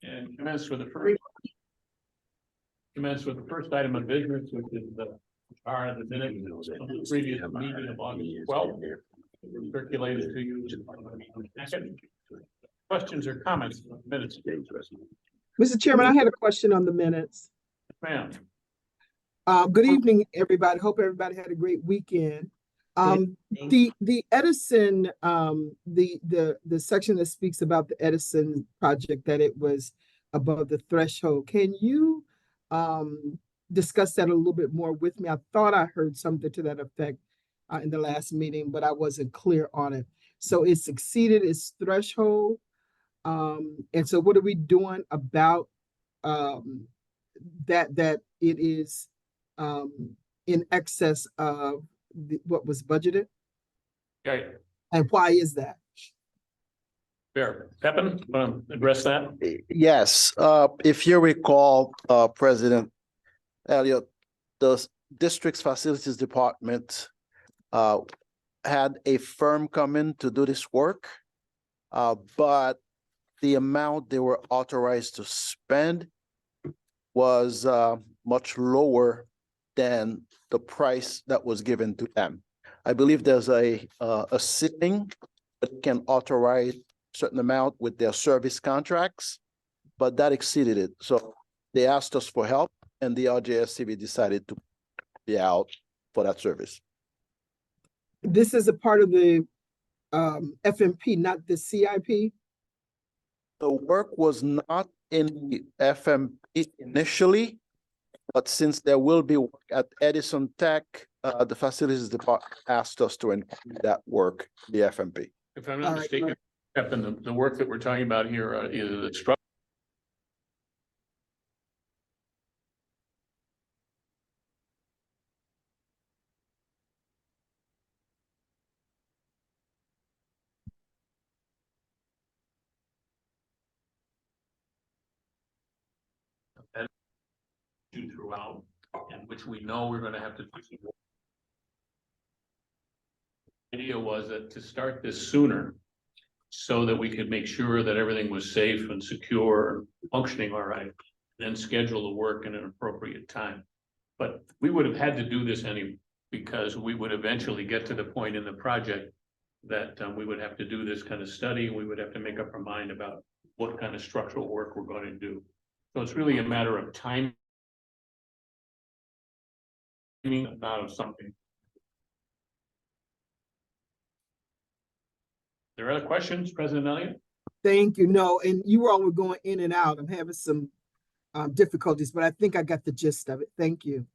And commence with the first item of business, which is the the minutes of the previous meeting of August 12th. Circulated to you. Questions or comments on the minutes? Mr. Chairman, I had a question on the minutes. Ma'am. Good evening, everybody. Hope everybody had a great weekend. The Edison, the section that speaks about the Edison project, that it was above the threshold. Can you discuss that a little bit more with me? I thought I heard something to that effect in the last meeting, but I wasn't clear on it. So it's exceeded its threshold. And so what are we doing about that it is in excess of what was budgeted? Okay. And why is that? Fair. Pepin, address that? Yes, if you recall, President Elliott, the district's facilities department had a firm come in to do this work, but the amount they were authorized to spend was much lower than the price that was given to them. I believe there's a ceiling that can authorize a certain amount with their service contracts, but that exceeded it. So they asked us for help, and the RJSCB decided to be out for that service. This is a part of the FMP, not the CIP? The work was not in the FMP initially, but since there will be work at Edison Tech, the facilities department asked us to include that work, the FMP. If I'm not mistaken, Pepin, the work that we're talking about here is the structure. Throughout, and which we know we're going to have to do. The idea was that to start this sooner, so that we could make sure that everything was safe and secure, functioning all right, then schedule the work in an appropriate time. But we would have had to do this anyway, because we would eventually get to the point in the project that we would have to do this kind of study. We would have to make up our mind about what kind of structural work we're going to do. So it's really a matter of time. Not of something. There are other questions, President Elliott? Thank you. No, and you all were going in and out. I'm having some difficulties, but I think I got the gist of it. Thank you.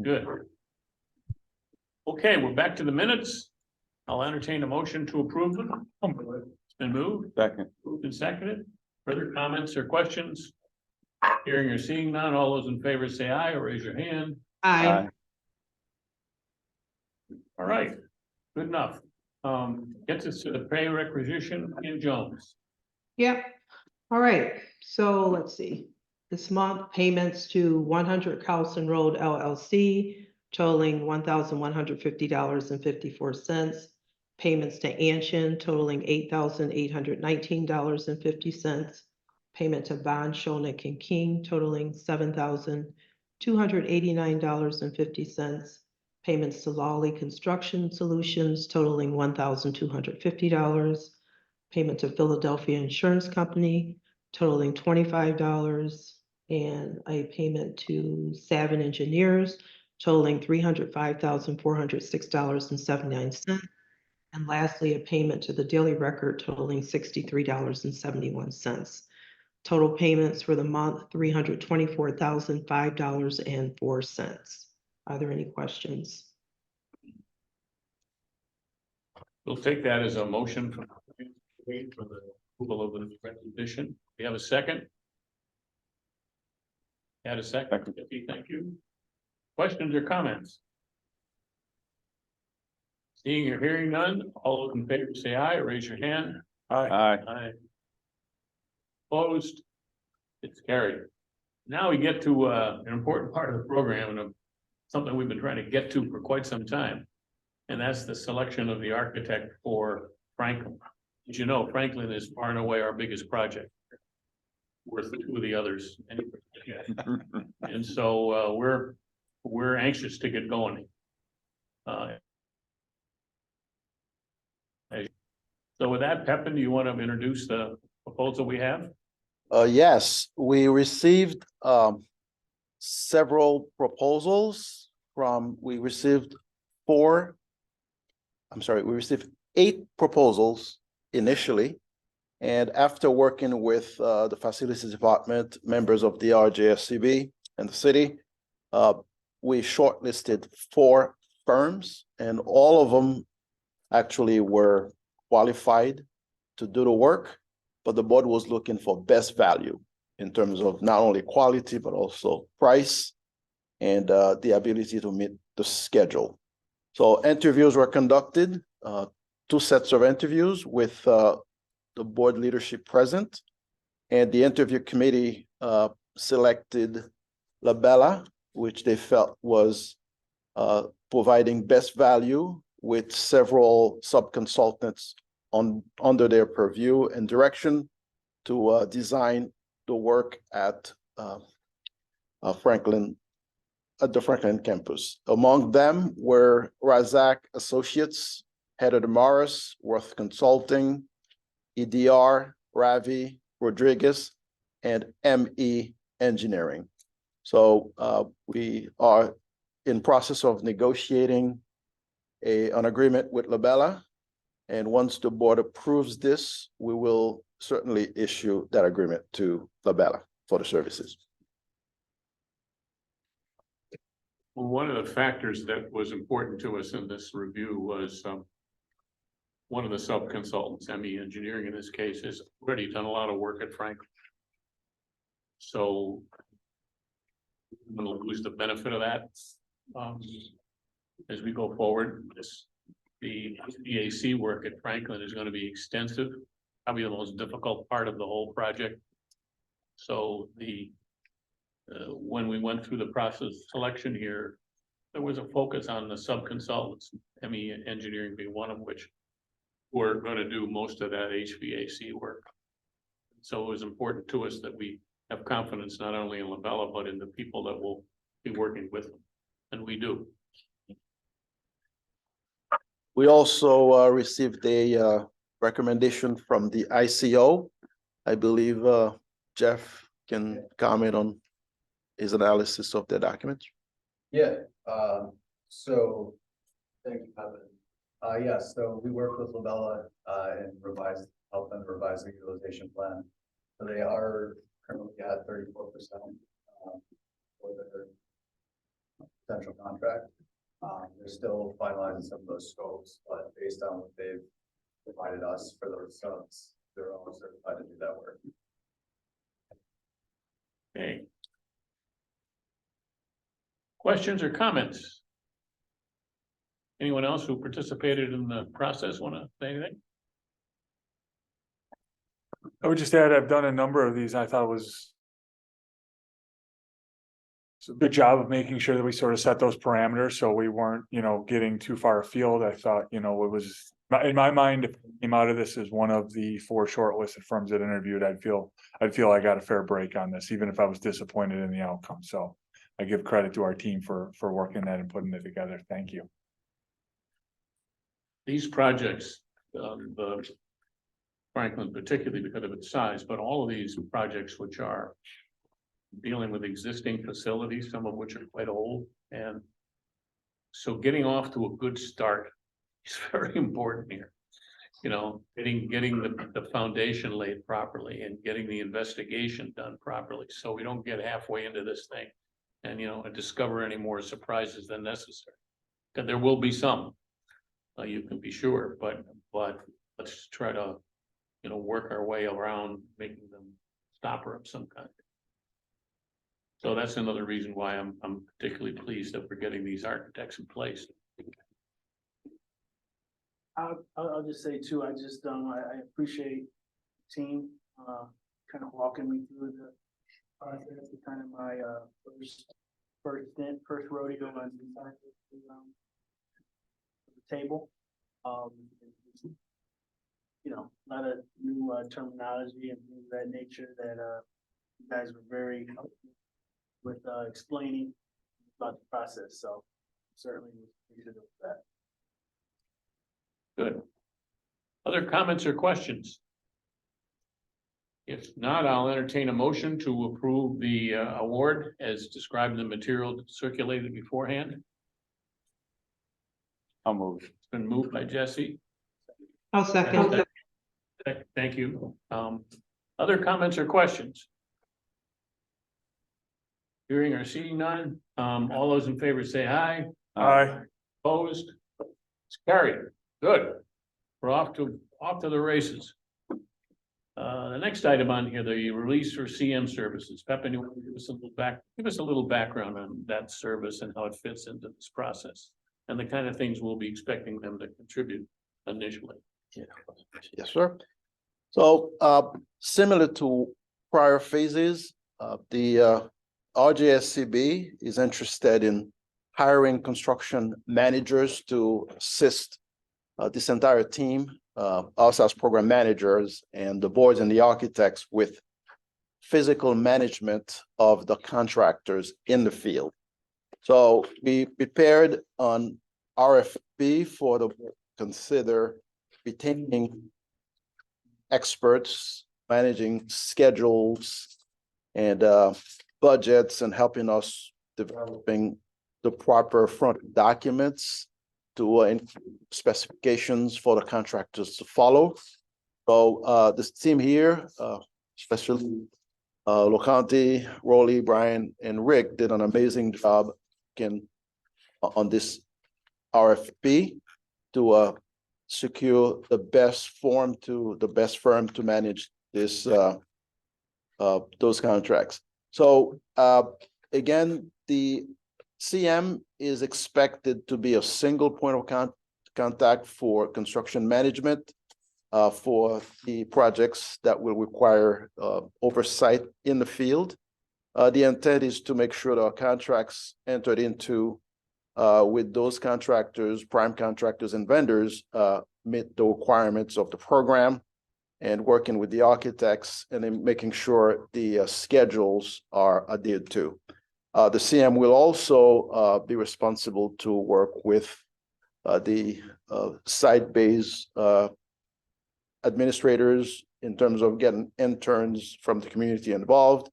Good. Okay, we're back to the minutes. I'll entertain a motion to approve them. It's been moved. Second. Moved and seconded. Further comments or questions? Hearing or seeing none, all those in favor say aye or raise your hand. Aye. All right, good enough. Gets us to the pay requisition in Jones. Yep. All right. So let's see. This month payments to 100 Carlson Road LLC totaling $1,150.54. Payments to Anshin totaling $8,819.50. Payment to Bond, Shonik and King totaling $7,289.50. Payments to Lawley Construction Solutions totaling $1,250. Payment to Philadelphia Insurance Company totaling $25. And a payment to Savin Engineers totaling $305,406.79. And lastly, a payment to the Daily Record totaling $63.71. Total payments for the month, $324,005.04. Are there any questions? We'll take that as a motion for the approval of the requisition. We have a second. Had a second. Thank you. Questions or comments? Seeing or hearing none, all those in favor say aye or raise your hand. Aye. Aye. Opposed? It's carried. Now we get to an important part of the program and something we've been trying to get to for quite some time. And that's the selection of the architect for Franklin. As you know, Franklin is far and away our biggest project. worth two of the others. And so, we're anxious to get going. So with that, Pepin, do you want to introduce the proposal we have? Yes, we received several proposals we received we received 8 proposals initially. And after working with the facilities department, members of the RJSCB and the city, we shortlisted 4 firms, and all of them actually were qualified to do the work, but the board was looking for best value in terms of not only quality, but also price and the ability to meet the schedule. So interviews were conducted, 2 sets of interviews with the board leadership present, and the interview committee selected Labella, which they felt was providing best value with several sub-consultants under their purview and direction to design the work at the Franklin campus. Among them were Razak Associates, Heather Morris, Worth Consulting, EDR, Ravi, Rodriguez, and ME Engineering. So we are in process of negotiating an agreement with Labella. And once the board approves this, we will certainly issue that agreement to Labella for the services. Well, one of the factors that was important to us in this review was one of the sub-consultants, ME Engineering in this case, has already done a lot of work at Franklin. So I'm going to lose the benefit of that as we go forward. The HVAC work at Franklin is going to be extensive, probably the most difficult part of the whole project. So when we went through the process selection here, there was a focus on the sub-consultants, ME Engineering being one of which were going to do most of that HVAC work. So it was important to us that we have confidence not only in Labella, but in the people that will be working with them, and we do. We also received a recommendation from the ICO. I believe Jeff can comment on his analysis of the document. Yeah, so thank you, Kevin. Yeah, so we worked with Labella and helped them revise the utilization plan. So they are currently at 34% for their potential contract. They're still finalizing some of those scopes, but based on what they've provided us for those subs, they're all certified to do that work. Okay. Questions or comments? Anyone else who participated in the process want to say anything? I would just add, I've done a number of these. I thought it was a good job of making sure that we sort of set those parameters so we weren't, getting too far afield. I thought, it was, in my mind, if it came out of this as one of the 4 shortlisted firms that interviewed, I'd feel I got a fair break on this, even if I was disappointed in the outcome. So I give credit to our team for working that and putting it together. Thank you. These projects, the Franklin particularly because of its size, but all of these projects which are dealing with existing facilities, some of which are quite old, and so getting off to a good start is very important here. Getting the foundation laid properly and getting the investigation done properly, so we don't get halfway into this thing and discover any more surprises than necessary. Because there will be some, you can be sure, but let's try to work our way around making them stopper of some kind. So that's another reason why I'm particularly pleased that we're getting these architects in place. I'll just say too, I appreciate the team, kind of walking me through the process. It's kind of my, first rodeo on the table. A lot of new terminology and things of that nature that you guys were very helpful with explaining about the process, so certainly appreciative of that. Good. Other comments or questions? If not, I'll entertain a motion to approve the award as described in the material circulated beforehand. I'll move. It's been moved by Jesse. I'll second. Thank you. Other comments or questions? Hearing or seeing none, all those in favor say aye. Aye. Opposed? It's carried. Good. We're off to the races. The next item on here, the release for CM services. Pepin, you want to give us a little background on that service and how it fits into this process and the kind of things we'll be expecting them to contribute initially. Yes, sir. So similar to prior phases, the RJSCB is interested in hiring construction managers to assist this entire team, us as program managers and the boards and the architects with physical management of the contractors in the field. So we prepared an RFP for the board to consider retaining experts, managing schedules and budgets and helping us developing the proper front documents to specifications for the contractors to follow. So this team here, especially Locanti, Rolly, Brian, and Rick did an amazing job on this RFP to secure the best firm to manage this those contracts. So again, the CM is expected to be a single point of contact for construction management for the projects that will require oversight in the field. The intent is to make sure that our contracts entered into with those contractors, prime contractors and vendors meet the requirements of the program and working with the architects and then making sure the schedules are adhered to. The CM will also be responsible to work with the site-based administrators in terms of getting interns from the community involved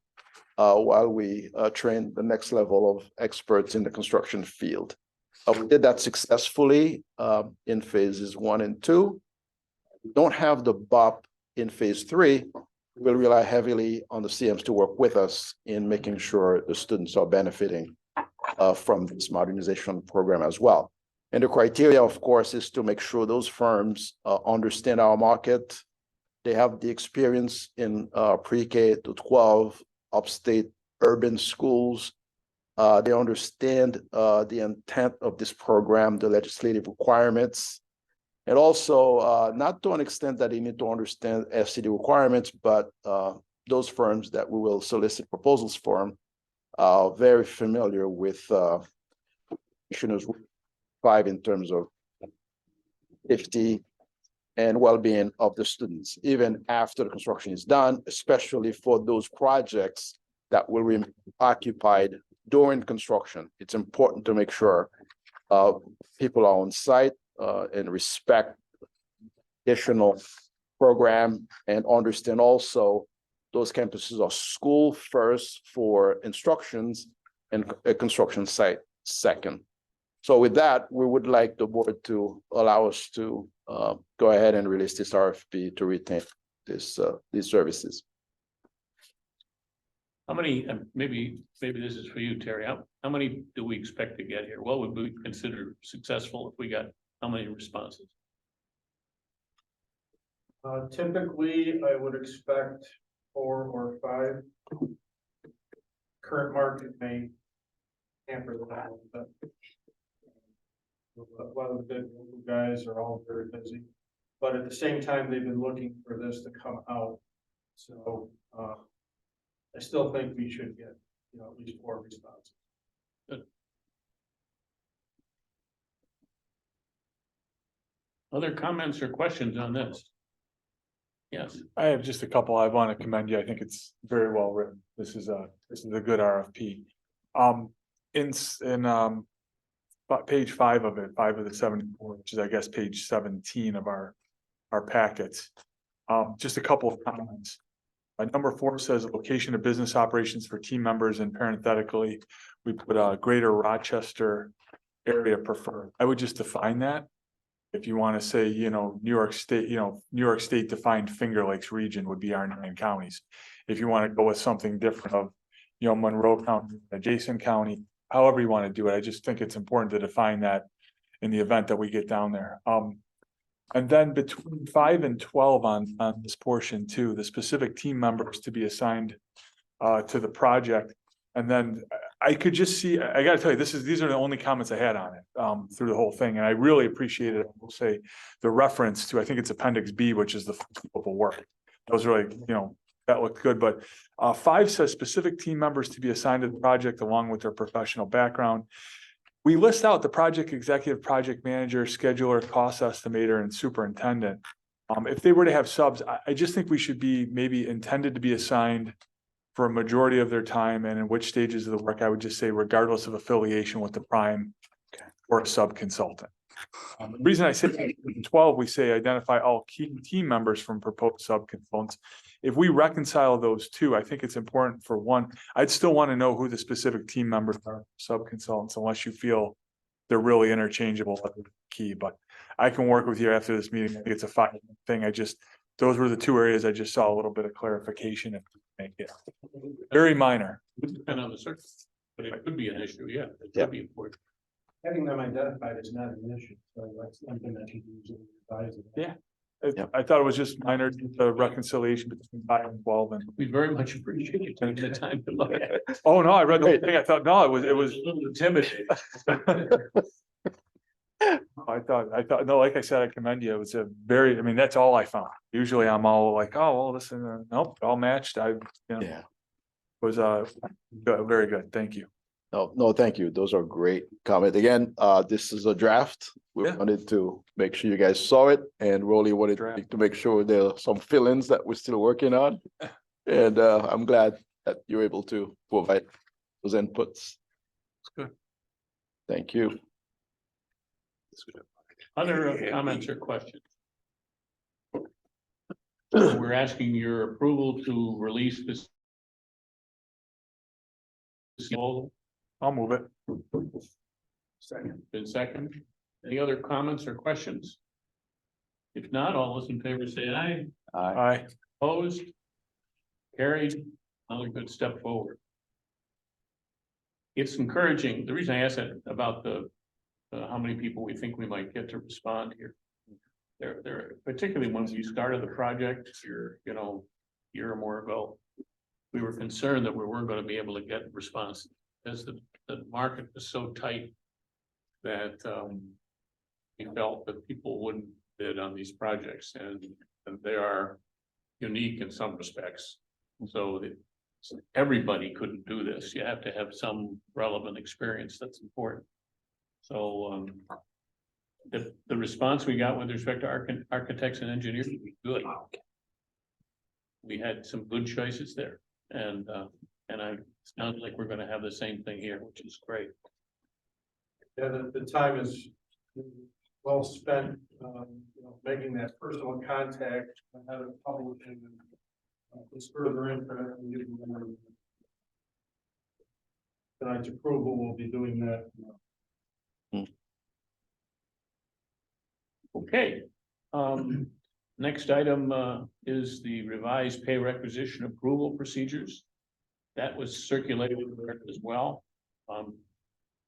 while we train the next level of experts in the construction field. We did that successfully in phases 1 and 2. We don't have the BOP in phase 3. We'll rely heavily on the CMs to work with us in making sure the students are benefiting from this modernization program as well. And the criteria, of course, is to make sure those firms understand our market. They have the experience in pre-K to 12 upstate urban schools. They understand the intent of this program, the legislative requirements, and also not to an extent that they need to understand FCD requirements, but those firms that we will solicit proposals from are very familiar with Commissioner's 5 in terms of safety and well-being of the students, even after the construction is done, especially for those projects that will remain occupied during construction. It's important to make sure people are on site and respect additional program and understand also those campuses are school first for instructions and a construction site second. So with that, we would like the board to allow us to go ahead and release this RFP to retain these services. How many, maybe this is for you, Terry, how many do we expect to get here? What would we consider successful if we got how many responses? Typically, I would expect 4 or 5. Current market may hamper that a little bit. A lot of the big guys are all very busy, but at the same time, they've been looking for this to come out. So I still think we should get, at least 4 responses. Good. Other comments or questions on this? Yeah. Yes. I have just a couple. I want to commend you. I think it's very well written. This is a good RFP. About page 5 of it, 5 of the 74, which is I guess page 17 of our packets. Just a couple of comments. Number 4 says location of business operations for team members, and parenthetically, we put a greater Rochester area preferred. I would just define that. If you want to say, New York State, New York State defined Finger Lakes region would be our 9 counties. If you want to go with something different of, Monroe County, adjacent county, however you want to do it, I just think it's important to define that in the event that we get down there. And then between 5 and 12 on this portion too, the specific team members to be assigned to the project. And then I could just see, I gotta tell you, these are the only comments I had on it through the whole thing. And I really appreciated, I will say, the reference to, I think it's Appendix B, which is the scope of work. Those are like, that looked good. But 5 says specific team members to be assigned to the project along with their professional background. We list out the project executive, project manager, scheduler, cost estimator, and superintendent. If they were to have subs, I just think we should be maybe intended to be assigned for a majority of their time, and in which stages of the work, I would just say regardless of affiliation with the prime or a sub consultant. The reason I say in 12, we say identify all key team members from proposed sub consultants. If we reconcile those two, I think it's important for one, I'd still want to know who the specific team members are, sub consultants, unless you feel they're really interchangeable key, but I can work with you after this meeting. I think it's a fine thing. Those were the 2 areas I just saw a little bit of clarification if make it very minor. Would depend on the circumstance, but it could be an issue, yeah, it Yeah. could be important. Having them identified is not an issue, so that's something that you usually advise. Yeah. Yep. I thought it was just minor, the reconciliation between 5 and 12 and. We very much appreciate you taking the time to look at it. Oh, no, I read the whole thing. I thought, no, it was. A little intimidating. No, like I said, I commend you. It was that's all I found. Usually I'm all like, oh, well, this and nope, all matched. Yeah. Was very good. Thank you. No, thank you. Those are great comments. Again, this is a draft. We Yeah. wanted to make sure you guys saw it, and Rolly wanted Draft. to make sure there are some fill-ins that we're still working on. And I'm glad that you're able to provide those inputs. It's good. Thank you. Other comments or questions? We're asking your approval to release this. I'll move it. Second. Any other comments or questions? If not, all those in favor say aye. Aye. Opposed? Carried. Another good step forward. It's encouraging. The reason I asked that about how many people we think we might get to respond here. There, particularly when we started the project, year or more ago, we were concerned that we weren't going to be able to get response as the market was so tight that we felt that people wouldn't bid on these projects, and they are unique in some respects. So everybody couldn't do this. You have to have some relevant experience. That's important. So the response we got with respect to architects and engineers was good. We had some good choices there, and it sounds like we're going to have the same thing here, which is great. Yeah, the time is well spent, making that personal contact ahead of publishing. It's further input. Tonight's approval will be doing that. Okay. Next item is the revised pay requisition approval procedures. That was circulated as well.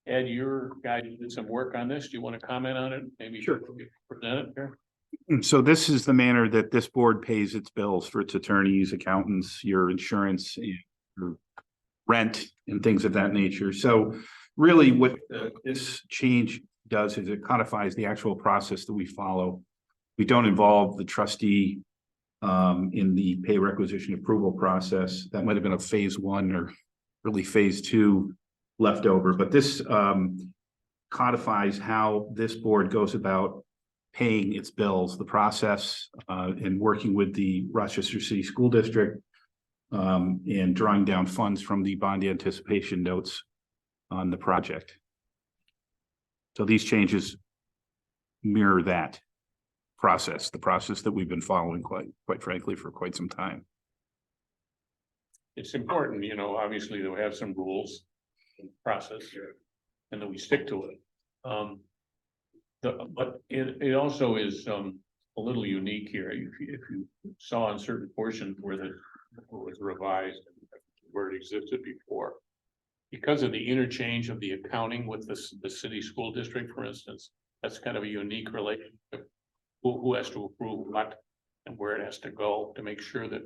Ed, your guy did some work on this. Do you want to comment on it? Maybe Sure. Present it here. So this is the manner that this board pays its bills for its attorneys, accountants, your insurance, your rent, and things of that nature. So really what this change does is it codifies the actual process that we follow. We don't involve the trustee in the pay requisition approval process. That might have been a phase 1 or really phase 2 leftover, but this codifies how this board goes about paying its bills, the process, and working with the Rochester City School District, and drawing down funds from the bond anticipation notes on the project. So these changes mirror that process, the process that we've been following quite frankly for quite some time. It's important, you know, obviously that we have some rules and process here and that we stick to it. But it also is a little unique here. If you saw in certain portions where it was revised, where it existed before, because of the interchange of the accounting with the city school district, for instance, that's kind of a unique relationship. Who has to approve what and where it has to go to make sure that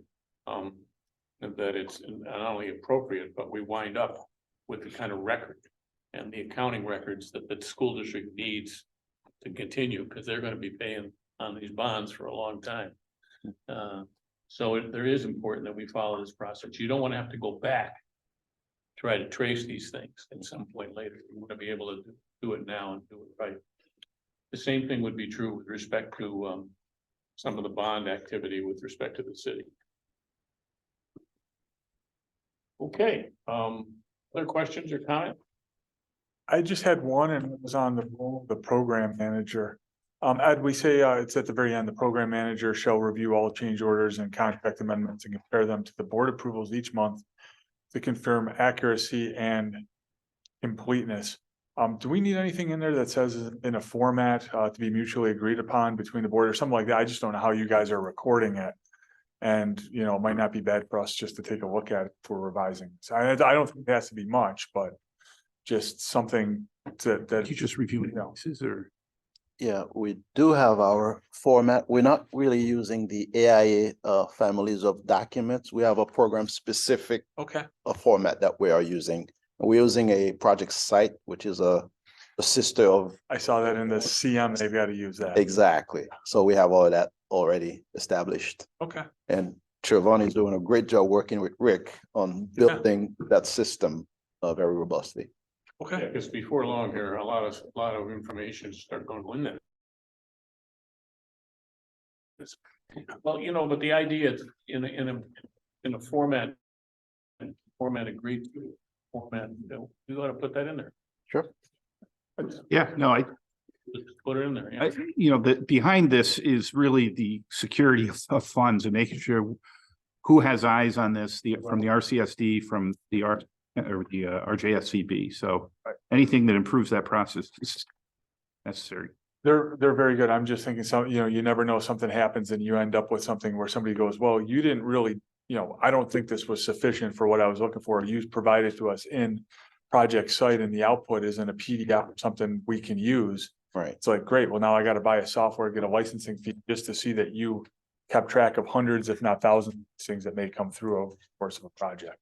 that it's not only appropriate, but we wind up with the kind of record and the accounting records that the school district needs to continue, because they're going to be paying on these bonds for a long time. So there is important that we follow this process. You don't want to have to go back, try to trace these things at some point later. You want to be able to do it now and do it right. The same thing would be true with respect to some of the bond activity with respect to the city. Okay, other questions or comments? I just had one, and it was on the role of the program manager. Ed, we say it's at the very end, the program manager shall review all change orders and contract amendments and compare them to the board approvals each month to confirm accuracy and completeness. Do we need anything in there that says in a format to be mutually agreed upon between the board or something like that? I just don't know how you guys are recording it. And, you know, it might not be bad for us just to take a look at it for revising. So I don't think it has to be much, but just something that You just review it, or? Yeah, we do have our format. We're not really using the AIA families of documents. We have a program specific okay. format that we are using. We're using a project site, which is a sister of. I saw that in the CM, they've got to use that. Exactly. So we have all of that already established. Okay. And Trevon is doing a great job working with Rick on building that system very robustly. Okay. Because before long here, a lot of information start going in there. Well, you know, but the idea is in a format agreed to format, you know, you ought to put that in there. Sure. Yeah, no, Just put it in there. Yeah. you know, behind this is really the security of funds and making sure who has eyes on this, from the RCSD, from the RJSCB. So anything that improves that process is necessary. They're very good. I'm just thinking you know, you never know, something happens and you end up with something where somebody goes, well, you didn't really, you know, I don't think this was sufficient for what I was looking for. You provided to us in project site and the output isn't a PDF or something we can use. Right. It's like, great, well, now I got to buy a software, get a licensing fee just to see that you kept track of hundreds, if not thousands of things that may come through over the course of a project.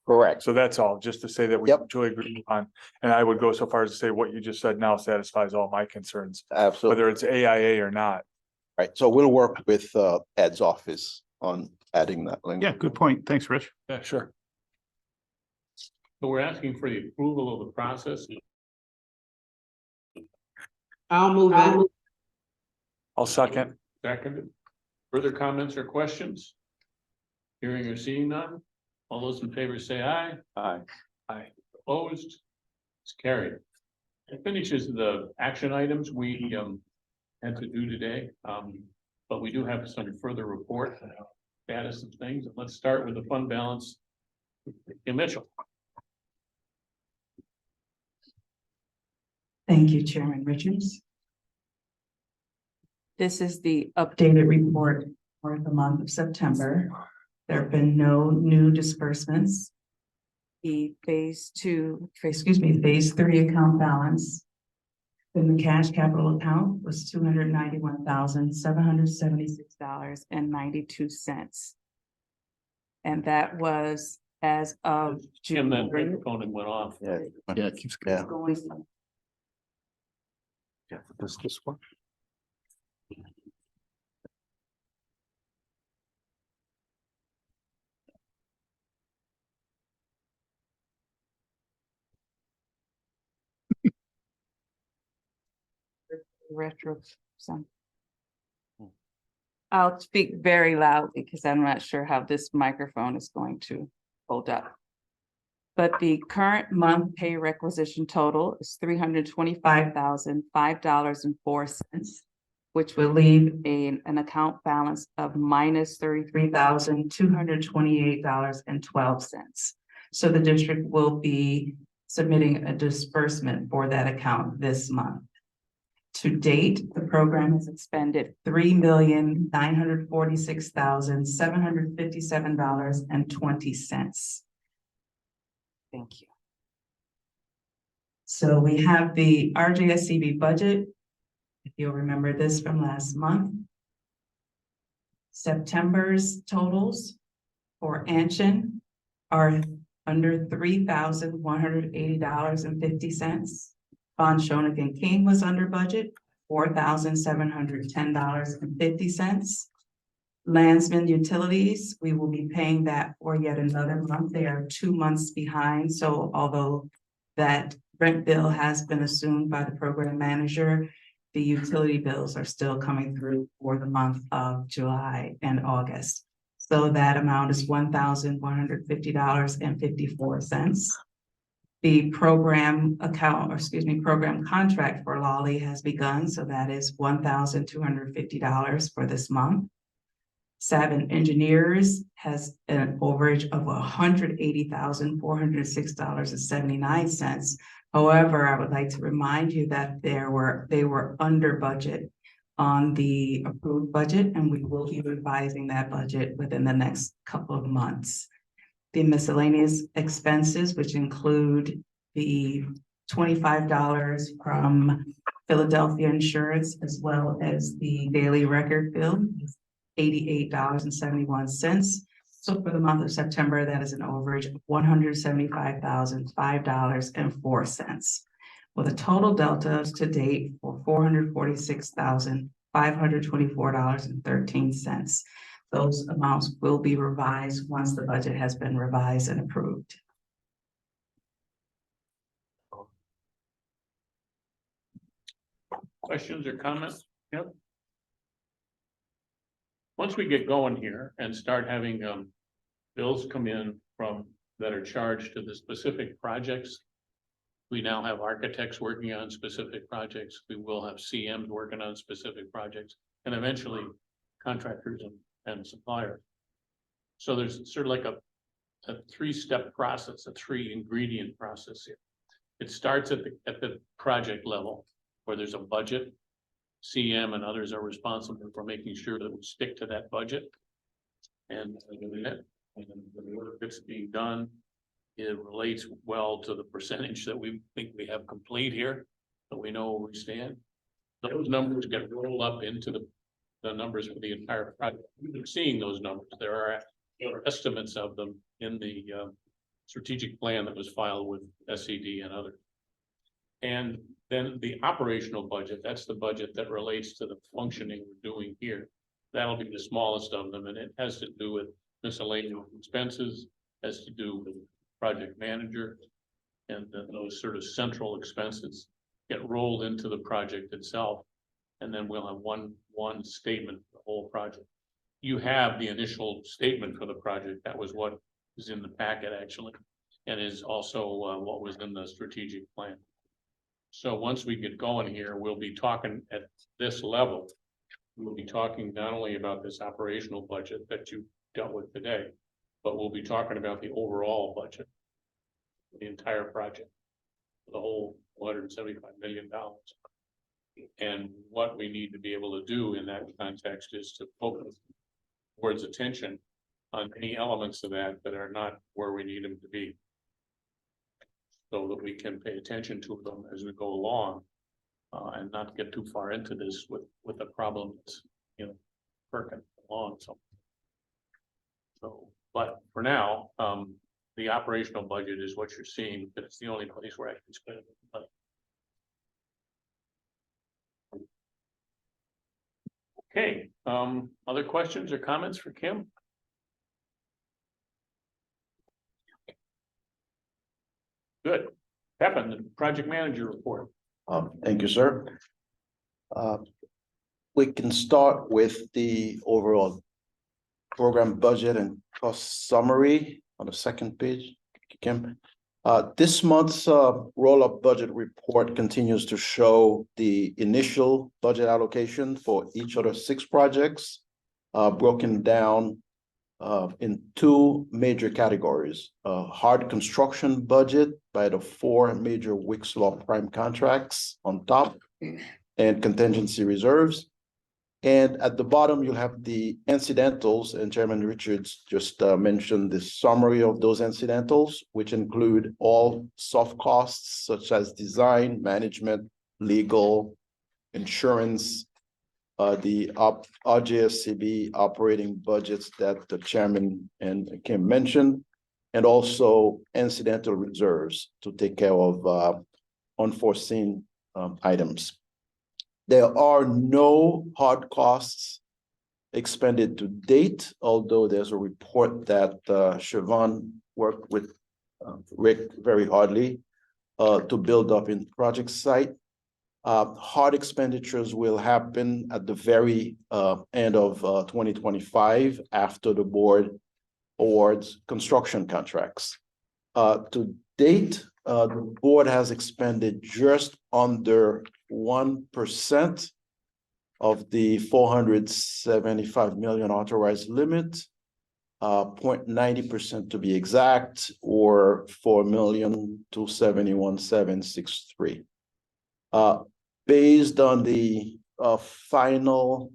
Correct. So that's all, just to say that we Yep. mutually agree on, and I would go so far as to say what you just said now satisfies all my concerns, Absolutely. whether it's AIA or not. Right. So we'll work with Ed's office on adding that link. Yeah, good point. Thanks, Rich. Yeah, sure. So we're asking for the approval of the process. I'll move it. I'll second. Seconded. Further comments or questions? Hearing or seeing none? All those in favor say aye. Aye. Aye. Opposed? It's carried. It finishes the action items we had to do today. But we do have some further report status of things. Let's start with the fund balance. Kim Mitchell. Thank you, Chairman Richards. This is the updated report for the month of September. There have been no new disbursements. The phase 3 account balance in the cash capital account was $291,776.92. And that was as of Jim, that June. microphone went off. Yeah. Yeah, it keeps Yeah. Going Yeah, does this work? retro, some. I'll speak very loudly because I'm not sure how this microphone is going to hold up. But the current month pay requisition total is $325,005.04, which will leave an account balance of minus $33,228.12. So the district will be submitting a disbursement for that account this month. To date, the program has expended $3,946,757.20. Thank you. So we have the RJSCB budget. If you'll remember this from last month. September's totals for Anshin are under $3,180.50. Von Schoenig and King was under budget, $4,710.50. Landsman Utilities, we will be paying that for yet another month. They are 2 months behind. So although that rent bill has been assumed by the program manager, the utility bills are still coming through for the month of July and August. So that amount is $1,150.54. The program program contract for Lawley has begun, so that is $1,250 for this month. Savin Engineers has an overage of $180,406.79. However, I would like to remind you that they were under budget on the approved budget, and we will be revising that budget within the next couple of months. The miscellaneous expenses, which include the $25 from Philadelphia Insurance, as well as the daily record bill, is $88.71. So for the month of September, that is an overage of $175,005.04. With a total delta to date for $446,524.13. Those amounts will be revised once the budget has been revised and approved. Questions or comments? Yep. Once we get going here and start having bills come in from that are charged to the specific projects. We now have architects working on specific projects. We will have CMs working on specific projects, and eventually contractors and suppliers. So there's sort of like a three-step process, a three-ingredient process here. It starts at the project level, where there's a budget. CM and others are responsible for making sure that we stick to that budget. And the work that's being done, it relates well to the percentage that we think we have complete here, that we know where we stand. Those numbers get rolled up into the numbers for the entire project. We're seeing those numbers. There are estimates of them in the strategic plan that was filed with SCD and others. And then the operational budget, that's the budget that relates to the functioning we're doing here. That'll be the smallest of them, and it has to do with miscellaneous expenses, has to do with project manager, and then those sort of central expenses get rolled into the project itself. And then we'll have one statement for the whole project. You have the initial statement for the project. That was what is in the packet actually, and is also what was in the strategic plan. So once we get going here, we'll be talking at this level. We'll be talking not only about this operational budget that you dealt with today, but we'll be talking about the overall budget, the entire project, the whole $175 million. And what we need to be able to do in that context is to focus towards attention on any elements of that that are not where we need them to be, so that we can pay attention to them as we go along, and not get too far into this with a problem that's, perking along. So, but for now, the operational budget is what you're seeing, but it's the only place where I can spend money. Okay, other questions or comments for Kim? Good. Pepin, the project manager report. Thank you, sir. Uh, we can start with the overall program budget and cost summary on the second page, Kim. This month's roll-up budget report continues to show the initial budget allocation for each of the 6 projects, broken down in 2 major categories: hard construction budget by the 4 major Wicks Law prime contracts on top, and contingency reserves. And at the bottom, you'll have the incidentals, and Chairman Richards just mentioned the summary of those incidentals, which include all soft costs such as design, management, legal, insurance, the RJSCB operating budgets that the chairman and Kim mentioned, and also incidental reserves to take care of unforeseen items. There are no hard costs expended to date, although there's a report that Siobhan worked with Rick very hardly to build up in project site. Hard expenditures will happen at the very end of 2025 after the board awards construction contracts. To date, the board has expended just under 1% of the 475 million authorized limit, 0.90% to be exact, or 4,271,763. Based on the final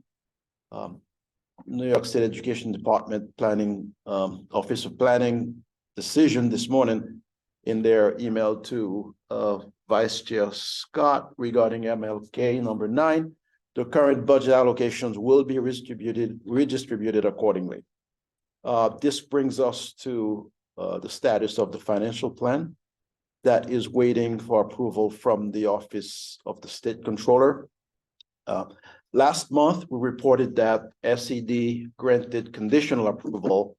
New York State Education Department Planning Office of Planning decision this morning in their email to Vice Chair Scott regarding MLK number 9, the current budget allocations will be redistributed accordingly. This brings us to the status of the financial plan that is waiting for approval from the Office of the State Controller. Last month, we reported that SED granted conditional approval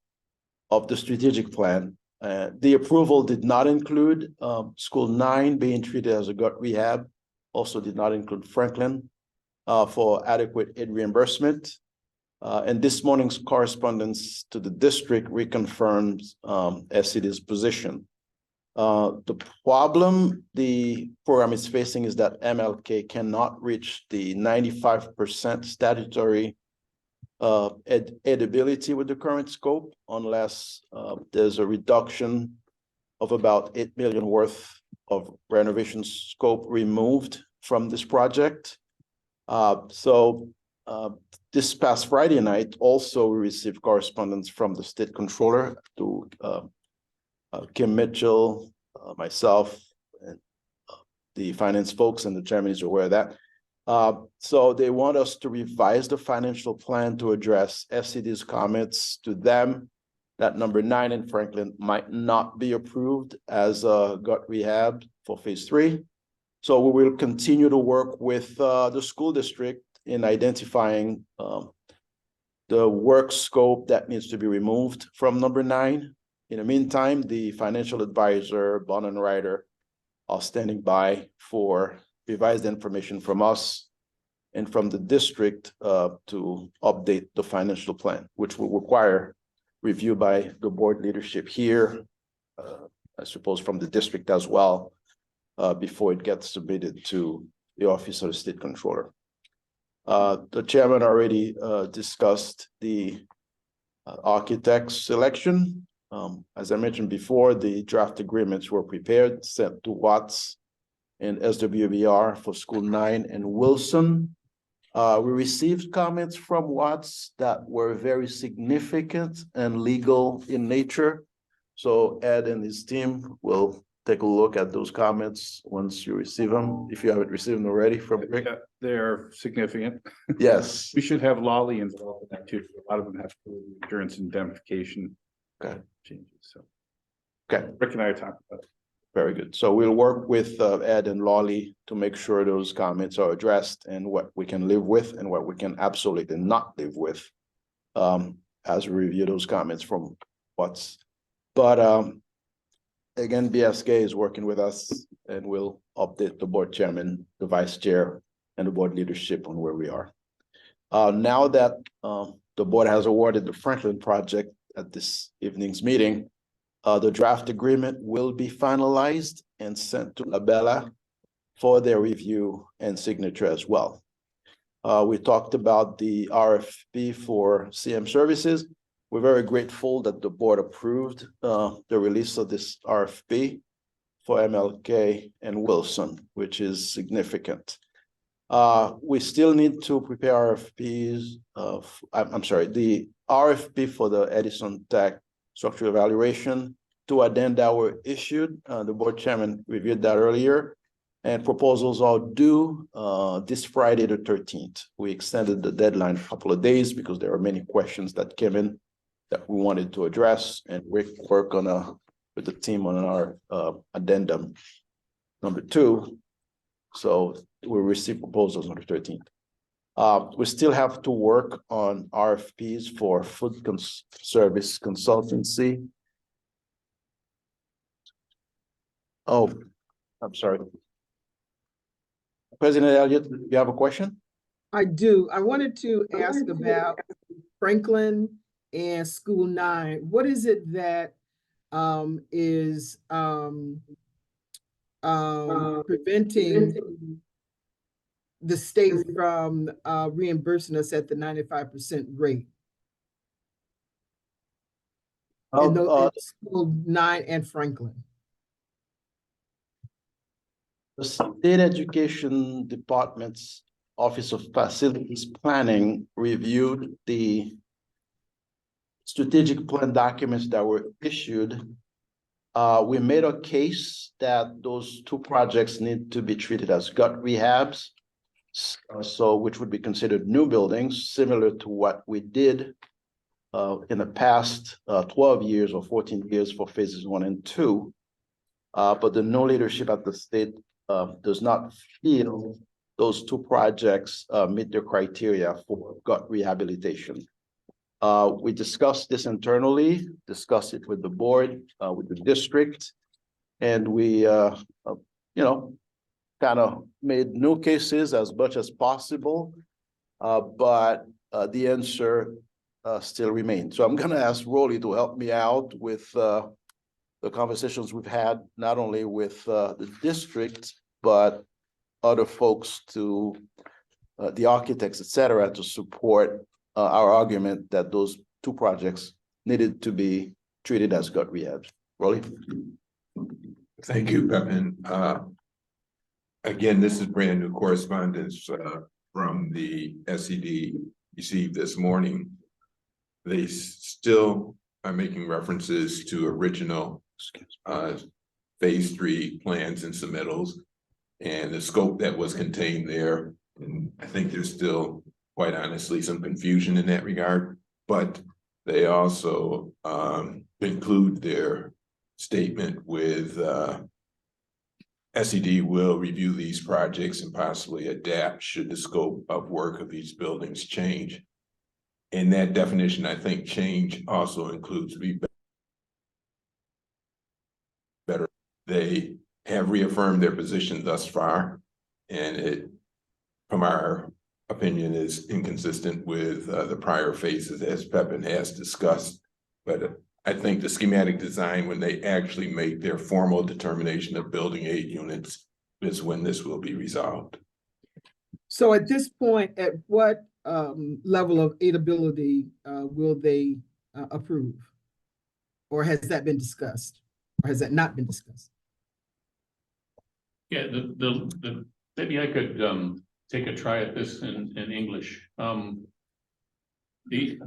of the strategic plan. The approval did not include School 9 being treated as a gut rehab, also did not include Franklin for adequate aid reimbursement. And this morning's correspondence to the district reconfirms SED's position. The problem the program is facing is that MLK cannot reach the 95% statutory edibility with the current scope unless there's a reduction of about 8 million worth of renovation scope removed from this project. This past Friday night, also we received correspondence from the State Controller to Kim Mitchell, myself, and the finance folks, and the chairman is aware of that. So they want us to revise the financial plan to address SED's comments to them that number 9 in Franklin might not be approved as a gut rehab for phase 3. So we will continue to work with the school district in identifying the work scope that needs to be removed from number 9. In the meantime, the financial advisor, Bond and Ryder, are standing by for revised information from us and from the district to update the financial plan, which will require review by the board leadership here, I suppose from the district as well, before it gets submitted to the Office of the State Controller. The chairman already discussed the architect's selection. As I mentioned before, the draft agreements were prepared, sent to Watts and SWBR for School 9 and Wilson. We received comments from Watts that were very significant and legal in nature. So Ed and his team will take a look at those comments once you receive them, if you haven't received them already from Rick. Yeah, they're significant. Yes. We should have Lolly involved in that too. A lot of them have to do with insurance indemnification Okay. changes. So Okay. Rick and I are talking about it. Very good. So we'll work with Ed and Lolly to make sure those comments are addressed and what we can live with and what we can absolutely not live with as we review those comments from Watts. But again, BSK is working with us and we'll update the board chairman, the vice chair, and the board leadership on where we are. Now that the board has awarded the Franklin project at this evening's meeting, the draft agreement will be finalized and sent to Labella for their review and signature as well. We talked about the RFP for CM services. We're very grateful that the board approved the release of this RFP for MLK and Wilson, which is significant. We still need to prepare RFPs the RFP for the Edison Tech structural evaluation. Two addenda were issued. The board chairman reviewed that earlier, and proposals are due this Friday, the 13th. We extended the deadline a couple of days because there are many questions that came in that we wanted to address, and we work on with the team on our addendum number 2. So we'll receive proposals on the 13th. We still have to work on RFPs for food service consultancy. Oh, I'm sorry. President Elliott, you have a question? I do. I wanted to ask about Franklin and School 9. What is it that is preventing the state from reimbursing us at the 95% rate? In School 9 and Franklin. The State Education Department's Office of Facilities Planning reviewed the strategic plan documents that were issued. We made a case that those 2 projects need to be treated as gut rehabs, which would be considered new buildings, similar to what we did in the past 12 years or 14 years for phases 1 and 2. But the new leadership at the state does not feel those 2 projects meet the criteria for gut rehabilitation. We discussed this internally, discussed it with the board, with the district, and we, kind of made new cases as much as possible, but the answer still remains. So I'm going to ask Rolly to help me out with the conversations we've had, not only with the district, but other folks to the architects, et cetera, to support our argument that those 2 projects needed to be treated as gut rehabs. Rolly? Thank you, Pepin. Again, this is brand new correspondence from the SED received this morning. They still are making references to original phase 3 plans and submittals and the scope that was contained there. And I think there's still, quite honestly, some confusion in that regard, but they also include their statement with SED will review these projects and possibly adapt should the scope of work of these buildings change. In that definition, I think change also includes be better. They have reaffirmed their position thus far, and it, from our opinion, is inconsistent with the prior phases as Pepin has discussed. But I think the schematic design, when they actually make their formal determination of building 8 units, is when this will be resolved. So at this point, at what level of aidability will they approve? Or has that been discussed? Or has that not been discussed? Yeah, maybe I could take a try at this in English. The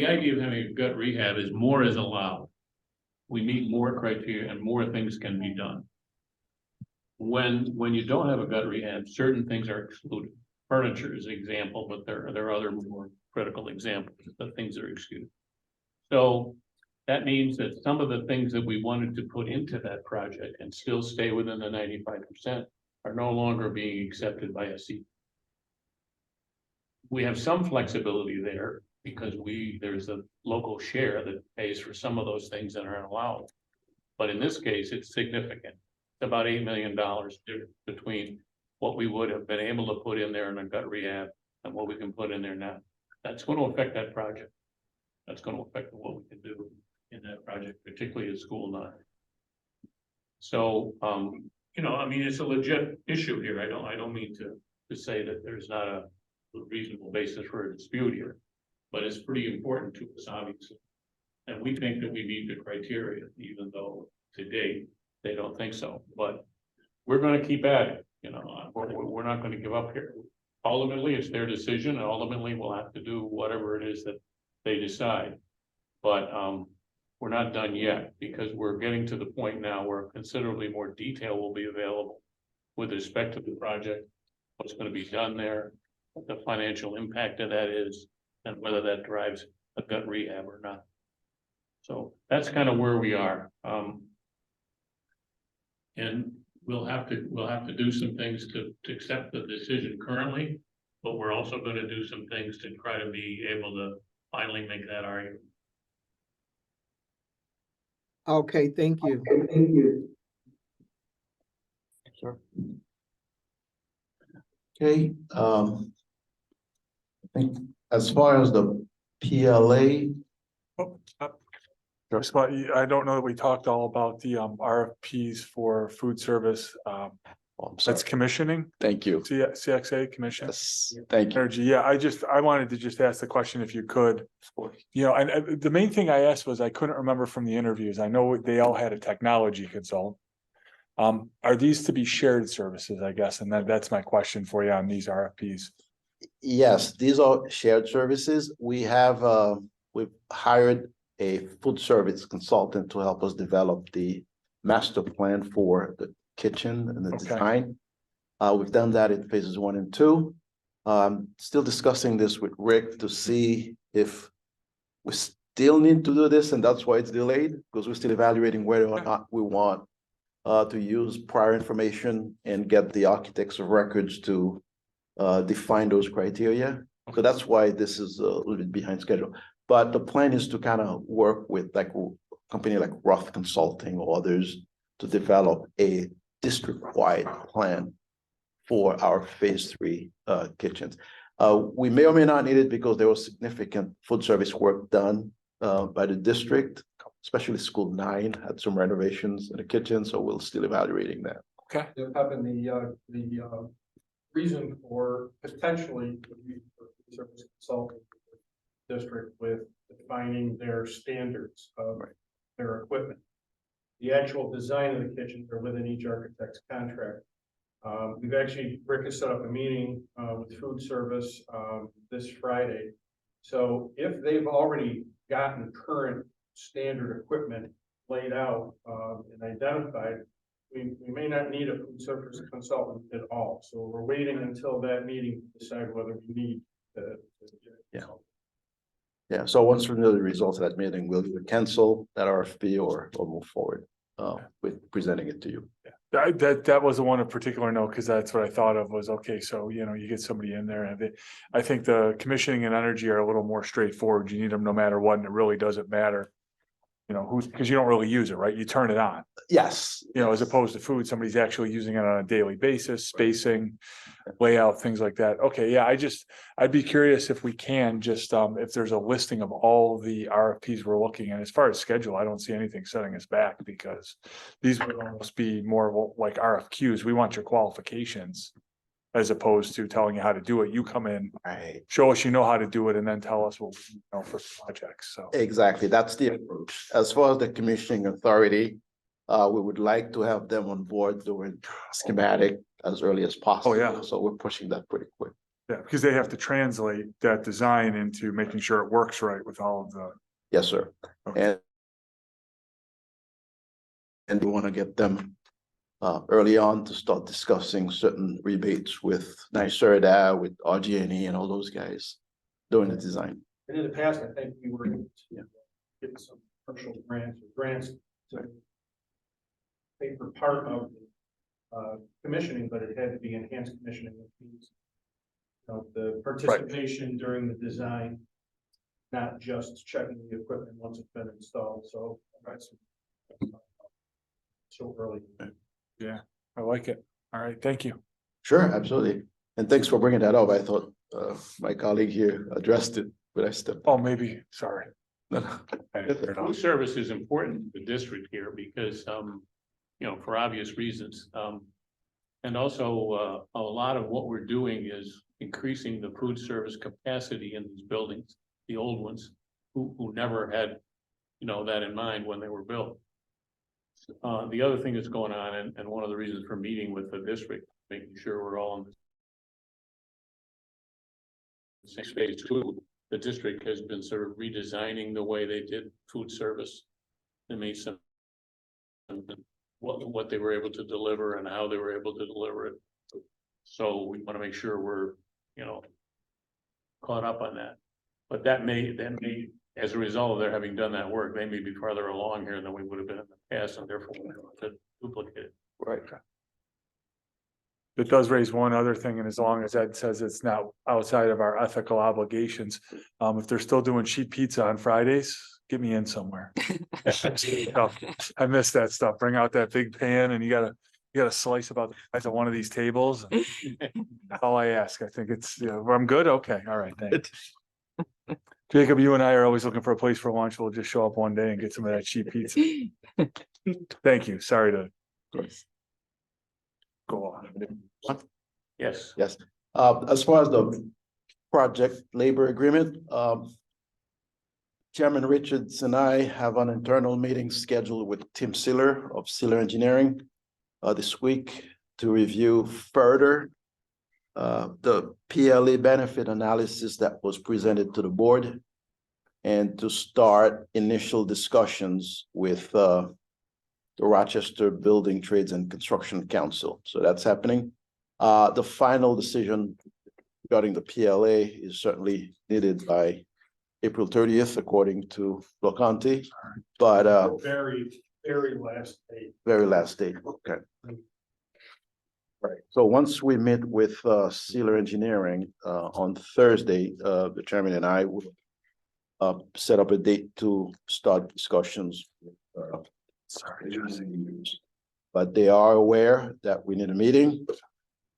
idea of having a gut rehab is more is allowed. We meet more criteria and more things can be done. When you don't have a gut rehab, certain things are excluded. Furniture is an example, but there are other more critical examples of things that are excluded. So that means that some of the things that we wanted to put into that project and still stay within the 95% are no longer being accepted by SE. We have some flexibility there because there's a local share that pays for some of those things that aren't allowed. But in this case, it's significant. It's about $8 million between what we would have been able to put in there in a gut rehab and what we can put in there now. That's going to affect that project. That's going to affect what we can do in that project, particularly at School 9. So, you know, I mean, it's a legit issue here. I don't mean to say that there's not a reasonable basis for a dispute here, but it's pretty important to us, obviously. And we think that we meet the criteria, even though to date, they don't think so, but we're gonna keep at it, you know, we're not gonna give up here. Ultimately, it's their decision, and ultimately, we'll have to do whatever it is that they decide. But, we're not done yet, because we're getting to the point now where considerably more detail will be available with respect to the project, what's gonna be done there, what the financial impact of that is, and whether that drives a gut rehab or not. So that's kind of where we are. And we'll have to do some things to accept the decision currently, but we're also gonna do some things to try to be able to finally make that argument. Okay, thank you. Sure. Okay, I think as far as the PLA. But I don't know that we talked all about the RFPs for food service. Oh, I'm sorry. That's commissioning, Thank you. CXA commission. Yes, thank you. Energy, yeah, I wanted to just ask the question if you could. You know, and the main thing I asked was I couldn't remember from the interviews. I know they all had a technology consultant. Are these to be shared services, I guess, and that's my question for you on these RFPs. Yes, these are shared services. We have, we've hired a food service consultant to help us develop the master plan for the kitchen and the Okay. design. We've done that in phases 1 and 2. Still discussing this with Rick to see if we still need to do this, and that's why it's delayed, because we're still evaluating whether or not we want to use prior information and get the architects of records to define those criteria. So that's why this is a little bit behind schedule. But the plan is to kind of work with like a company like Roth Consulting or others to develop a district-wide plan for our phase 3 kitchens. We may or may not need it because there was significant food service work done by the district, especially School 9 had some renovations in the kitchen, so we're still evaluating that. Okay. The reason for potentially the use of food service consulting district with defining their standards of their equipment. The actual design of the kitchens are within each architect's contract. We've actually, Rick has set up a meeting with food service this Friday. So if they've already gotten current standard equipment laid out and identified, we may not need a food service consultant at all. So we're waiting until that meeting to decide whether we need the Yeah, so once we know the results of that meeting, we'll either cancel that RFP or move forward with presenting it to you. Yeah. That was the one of particular note, because that's what I thought of was, okay, so, you know, you get somebody in there and I think the commissioning and energy are a little more straightforward. You need them no matter what, and it really doesn't matter. You know, who's, because you don't really use it, right? You turn it on, Yes. you know, as opposed to food, somebody's actually using it on a daily basis, spacing, layout, things like that. Okay, yeah, I'd be curious if we can just, if there's a listing of all the RFPs we're looking at. As far as schedule, I don't see anything setting us back, because these would almost be more like RFQs. We want your qualifications as opposed to telling you how to do it. You come in, Right. show us you know how to do it, and then tell us what we know for projects, so. Exactly, that's the approach. As far as the commissioning authority, we would like to have them on board doing schematic as early as possible. Oh, yeah. So we're pushing that pretty quick. Yeah, because they have to translate that design into making sure it works right with all of the. Yes, sir. Okay. And we want to get them early on to start discussing certain rebates with NYSERDA, with RG&E and all those guys doing the design. And in the past, I think we were able to get some partial grants to pay for part of the commissioning, but it had to be enhanced commissioning, which means, you know, the participation during the design, not just checking the equipment once it's been installed. So that's so early. Yeah, I like it. All right, thank you. Sure, absolutely. And thanks for bringing that up. I thought my colleague here addressed it, but I stepped. Oh, maybe, sorry. No, no. I didn't hear it all. Food service is important to the district here because, you know, for obvious reasons. And also, a lot of what we're doing is increasing the food service capacity in these buildings, the old ones, who never had, you know, that in mind when they were built. The other thing that's going on, and one of the reasons for meeting with the district, making sure we're all in the same space too. The district has been sort of redesigning the way they did food service. They made some what they were able to deliver and how they were able to deliver it. So we want to make sure we're, you know, caught up on that. But that may, as a result of their having done that work, they may be farther along here than we would have been in the past, and therefore we have to duplicate it. Right. It does raise one other thing, and as long as Ed says it's not outside of our ethical obligations, if they're still doing cheap pizza on Fridays, get me in somewhere. I miss that stuff. Bring out that big pan and you gotta slice about the size of one of these tables. That's all I ask. I think it's, you know, I'm good. Okay. All right. Thanks. Jacob, you and I are always looking for a place for lunch. We'll just show up one day and get some of that cheap pizza. Thank you. Sorry to go on. Yes. Yes. As far as the project labor agreement, Chairman Richards and I have an internal meeting scheduled with Tim Siller of Siller Engineering this week to review further the PLA benefit analysis that was presented to the board and to start initial discussions with the Rochester Building Trades and Construction Council. So that's happening. The final decision regarding the PLA is certainly needed by April 30th, according to Locanti, but Very, very last day. very last day. Okay. Right. So once we meet with Sealer Engineering on Thursday, the chairman and I will set up a date to start discussions. But they are aware that we need a meeting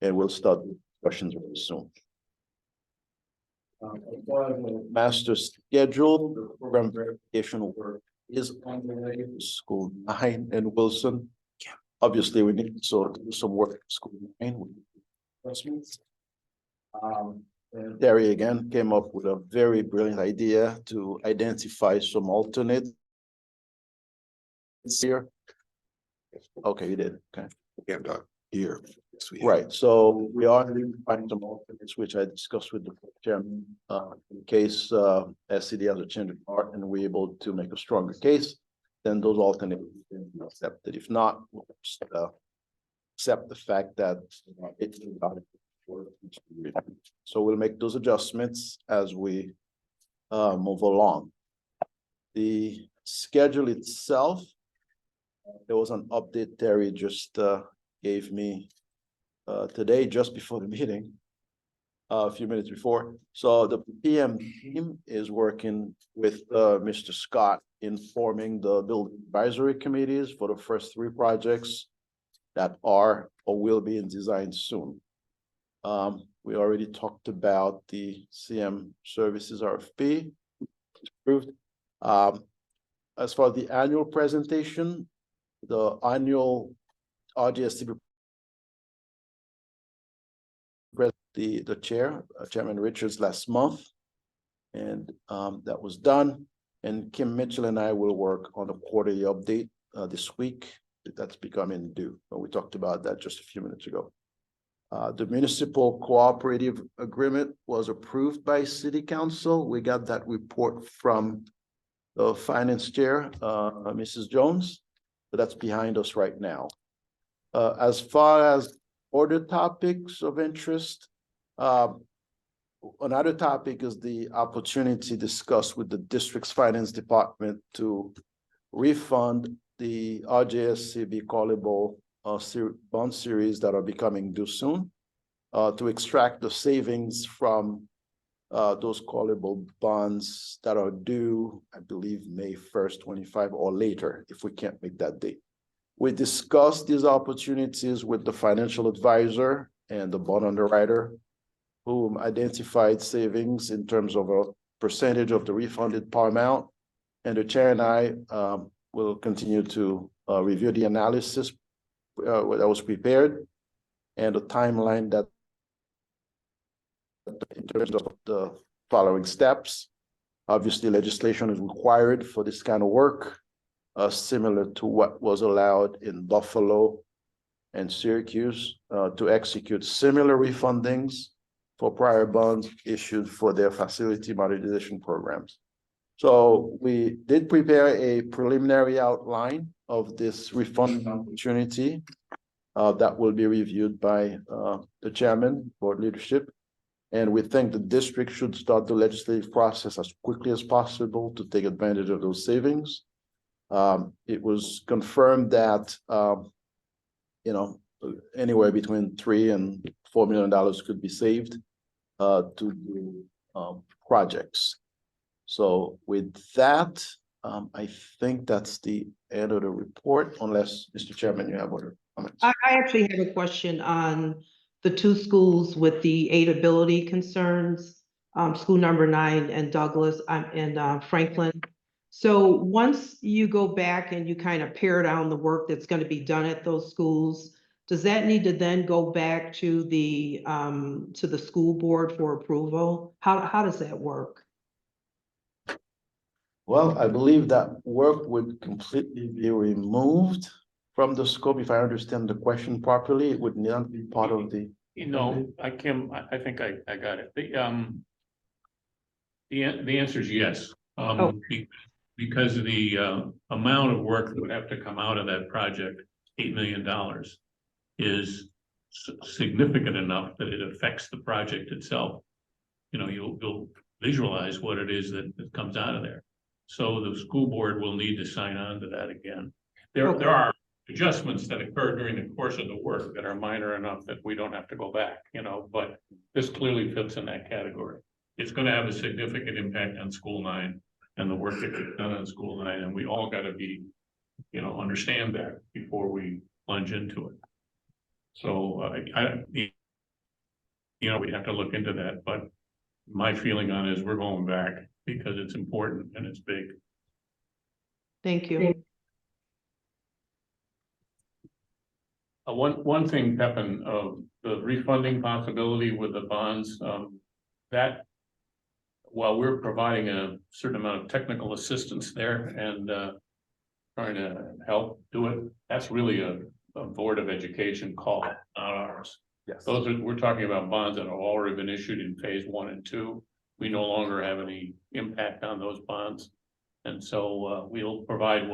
and we'll start discussions very soon. Master schedule, the program verification work is on the way. School 9 and Wilson. Obviously, we need to do some work at school 9. And Terry again came up with a very brilliant idea to identify some alternate here. Okay, you did. Okay. Can't talk here. Right, so we are finding some alternates, which I discussed with the chairman, in case SCD has a change of heart and we're able to make a stronger case, then those alternates can be accepted. If not, we'll just, accept the fact that it's about it. So we'll make those adjustments as we move along. The schedule itself, there was an update Terry just gave me today, just before the meeting, a few minutes before. So the PM team is working with Mr. Scott in forming the building advisory committees for the first 3 projects that are or will be in design soon. We already talked about the CM services RFP approved. As far as the annual presentation, the annual RJSCB the chair, Chairman Richards, last month, and that was done. And Kim Mitchell and I will work on a quarterly update this week. That's becoming due. We talked about that just a few minutes ago. The municipal cooperative agreement was approved by City Council. We got that report from the finance chair, Mrs. Jones. So that's behind us right now. As far as other topics of interest, another topic is the opportunity discussed with the district's finance department to refund the RJSCB callable bond series that are becoming due soon, to extract the savings from those callable bonds that are due, I believe, May 1st, 25 or later, if we can't make that date. We discussed these opportunities with the financial advisor and the bond underwriter, who identified savings in terms of a percentage of the refunded par amount. And the chair and I will continue to review the analysis that was prepared and the timeline that in terms of the following steps. Obviously, legislation is required for this kind of work, similar to what was allowed in Buffalo and Syracuse to execute similar refundings for prior bonds issued for their facility modernization programs. So we did prepare a preliminary outline of this refunding opportunity that will be reviewed by the chairman, board leadership. And we think the district should start the legislative process as quickly as possible to take advantage of those savings. It was confirmed that, anywhere between $3 and $4 million could be saved to do projects. So with that, I think that's the end of the report, unless, Mr. Chairman, you have other comments. I actually have a question on the two schools with the aid ability concerns, school number 9 and Douglas and Franklin. So once you go back and you kind of pare down the work that's going to be done at those schools, does that need to then go back to the school board for approval? How does that work? Well, I believe that work would completely be removed from the scope. If I understand the question properly, it would not be part of the. I think I got it. The answer is yes. Because of the amount of work that would have to come out of that project, $8 million, is significant enough that it affects the project itself. You'll visualize what it is that comes out of there. So the school board will need to sign on to that again. There are adjustments that occur during the course of the work that are minor enough that we don't have to go back, but this clearly fits in that category. It's going to have a significant impact on school 9 and the work that gets done on school 9, and we all got to be, understand that before we plunge into it. So we have to look into that, but my feeling on it is we're going back because it's important and it's big. Thank you. One thing, Pepin, the refunding possibility with the bonds, that while we're providing a certain amount of technical assistance there and trying to help do it, that's really a Board of Education call, not ours. Yes. We're talking about bonds that have already been issued in phase 1 and 2. We no longer have any impact on those bonds. And so we'll provide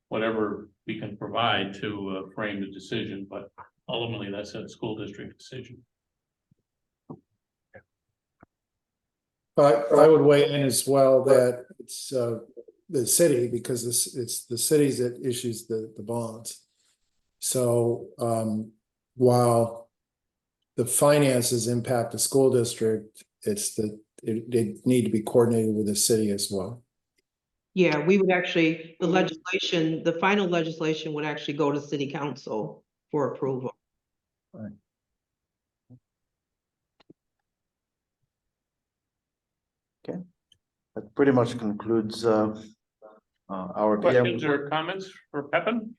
whatever we can provide to frame the decision, but ultimately that's a school district decision. I would weigh in as well that it's the city, because it's the cities that issues the bonds. So while the finances impact the school district, they need to be coordinated with the city as well. Yeah, we would actually, the final legislation would actually go to city council for approval. Right. Okay, that pretty much concludes our Questions or comments for Pepin?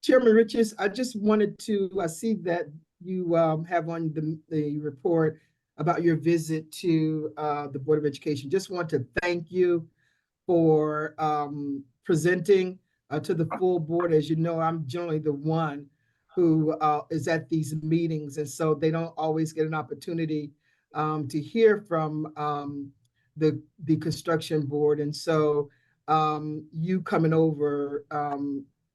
Chairman Riches, I just wanted to, I see that you have on the report about your visit to the Board of Education. Just want to thank you for presenting to the full board. As you know, I'm generally the one who is at these meetings, and so they don't always get an opportunity to hear from the construction board. And so you coming over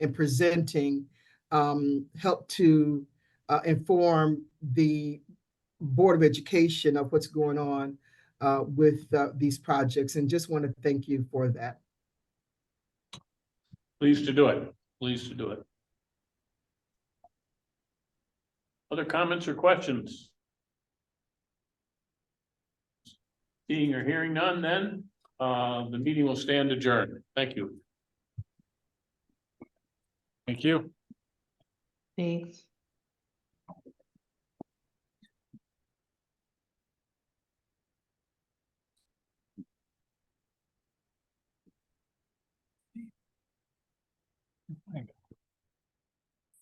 and presenting help to inform the Board of Education of what's going on with these projects, and just want to thank you for that. Pleased to do it. Pleased to do it. Other comments or questions? Seeing or hearing none, then the meeting will stand adjourned. Thank you. Thank you. Thanks.